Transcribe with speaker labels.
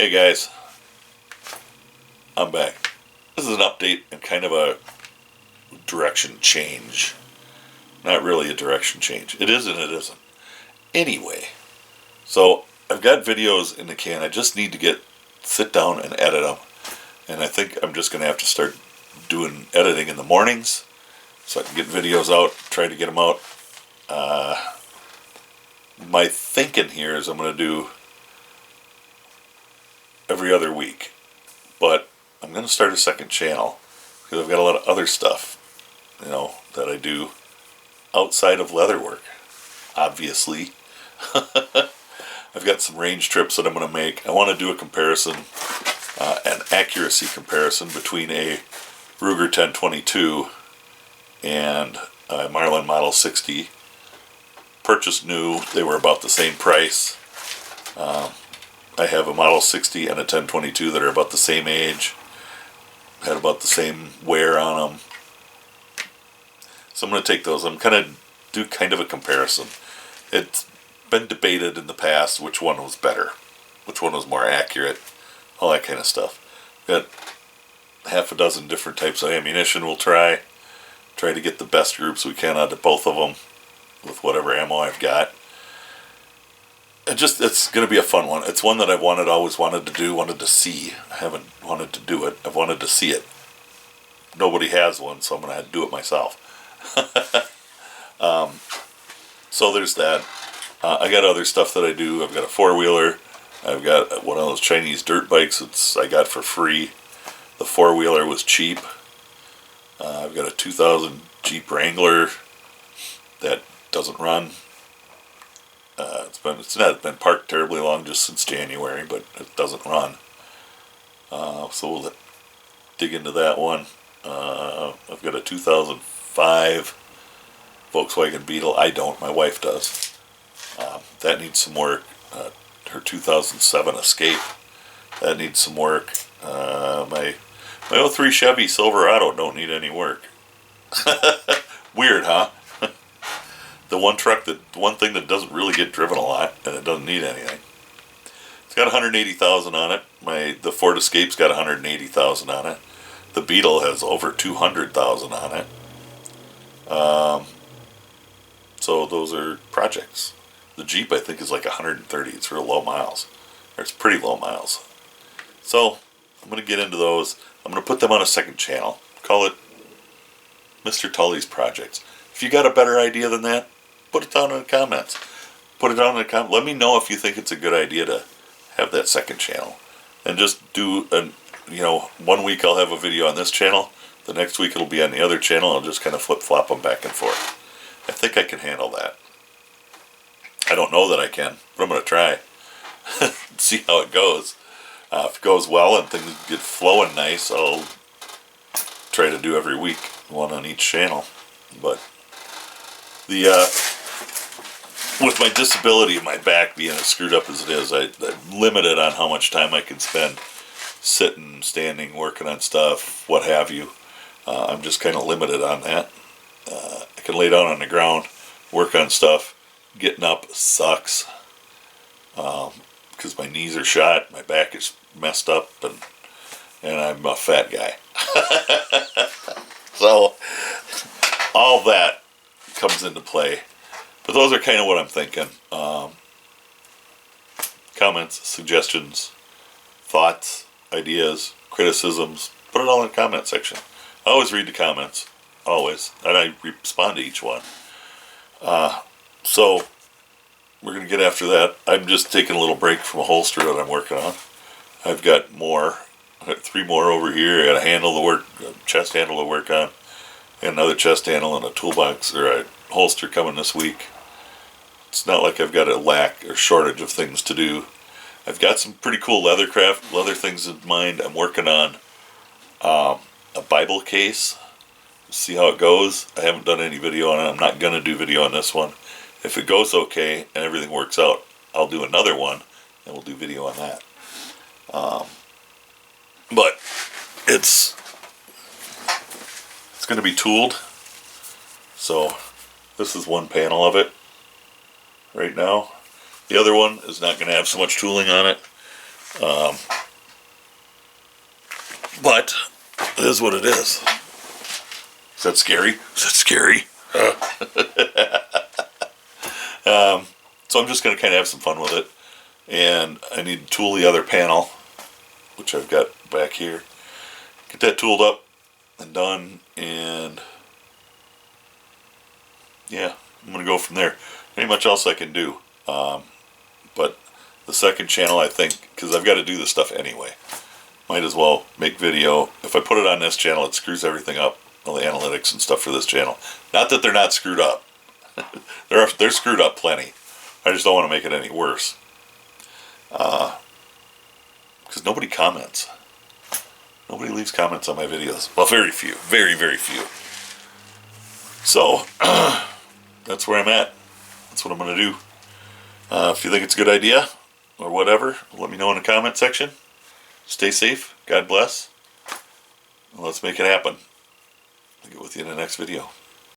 Speaker 1: Hey guys, I'm back. This is an update and kind of a direction change. Not really a direction change. It is and it isn't. Anyway, so I've got videos in the can. I just need to sit down and edit them. And I think I'm just going to have to start doing editing in the mornings so I can get videos out, try to get them out. My thinking here is I'm going to do every other week, but I'm going to start a second channel because I've got a lot of other stuff, that I do outside of leatherwork. Obviously, I've got some range trips that I'm going to make. I want to do a comparison, an accuracy comparison between a Ruger 1022 and a Marlin Model 60. Purchased new, they were about the same price. I have a Model 60 and a 1022 that are about the same age, had about the same wear on them. So I'm going to take those. I'm kind of a comparison. It's been debated in the past which one was better, which one was more accurate, all that kind of stuff. Got half a dozen different types of ammunition we'll try to get the best groups we can out of both of them with whatever ammo I've got. It's going to be a fun one. It's one that I've always wanted to do, wanted to see. I haven't wanted to do it. I've wanted to see it. Nobody has one, so I'm going to have to do it myself. So there's that. I got other stuff that I do. I've got a four-wheeler. I've got one of those Chinese dirt bikes I got for free. The four-wheeler was cheap. I've got a 2000 Jeep Wrangler that doesn't run. It's not been parked terribly long, just since January, but it doesn't run. So we'll dig into that one. I've got a 2005 Volkswagen Beetle. I don't. My wife does. That needs some work. Her 2007 Escape. That needs some work. My 03 Chevy Silverado don't need any work. Weird, huh? The one thing that doesn't really get driven a lot, and it doesn't need anything. It's got 180,000 on it. The Ford Escape's got 180,000 on it. The Beetle has over 200,000 on it. So those are projects. The Jeep, I think, is like 130. It's real low miles. Or it's pretty low miles. So I'm going to get into those. I'm going to put them on a second channel. Call it Mr. Tully's Projects. If you got a better idea than that, put it down in the comments. Let me know if you think it's a good idea to have that second channel. And just do, 1 week I'll have a video on this channel. The next week it'll be on the other channel. I'll just kind of flip-flop them back and forth. I think I can handle that. I don't know that I can, but I'm going to try. See how it goes. If it goes well and things get flowing nice, I'll try to do every week, one on each channel. But with my disability and my back being as screwed up as it is, I'm limited on how much time I can spend sitting, standing, working on stuff, what have you. I'm just kind of limited on that. I can lay down on the ground, work on stuff. Getting up sucks because my knees are shot, my back is messed up, and I'm a fat guy. So all that comes into play. But those are kind of what I'm thinking. Comments, suggestions, thoughts, ideas, criticisms, put it all in the comment section. I always read the comments, always, and I respond to each one. So we're going to get after that. I'm just taking a little break from a holster that I'm working on. I've got more. I've got 3 more over here. I got a chest handle to work on, and another chest handle and a toolbox or a holster coming this week. It's not like I've got a lack or shortage of things to do. I've got some pretty cool leather things in mind. I'm working on a Bible case. See how it goes. I haven't done any video on it. I'm not going to do video on this one. If it goes okay and everything works out, I'll do another one and we'll do video on that. But it's going to be tooled. So this is one panel of it right now. The other one is not going to have so much tooling on it. But it is what it is. Is that scary? Is that scary? So I'm just going to kind of have some fun with it. And I need to tool the other panel, which I've got back here. Get that tooled up and done. And yeah, I'm going to go from there. Ain't much else I can do. But the second channel, I think, because I've got to do this stuff anyway, might as well make video. If I put it on this channel, it screws everything up, all the analytics and stuff for this channel. Not that they're not screwed up. They're screwed up plenty. I just don't want to make it any worse. Because nobody comments. Nobody leaves comments on my videos. Well, very few. Very, very few. So, that's where I'm at. That's what I'm going to do. If you think it's a good idea, or whatever, let me know in the comment section. Stay safe. God bless. And let's make it happen. I'll get with you in the next video.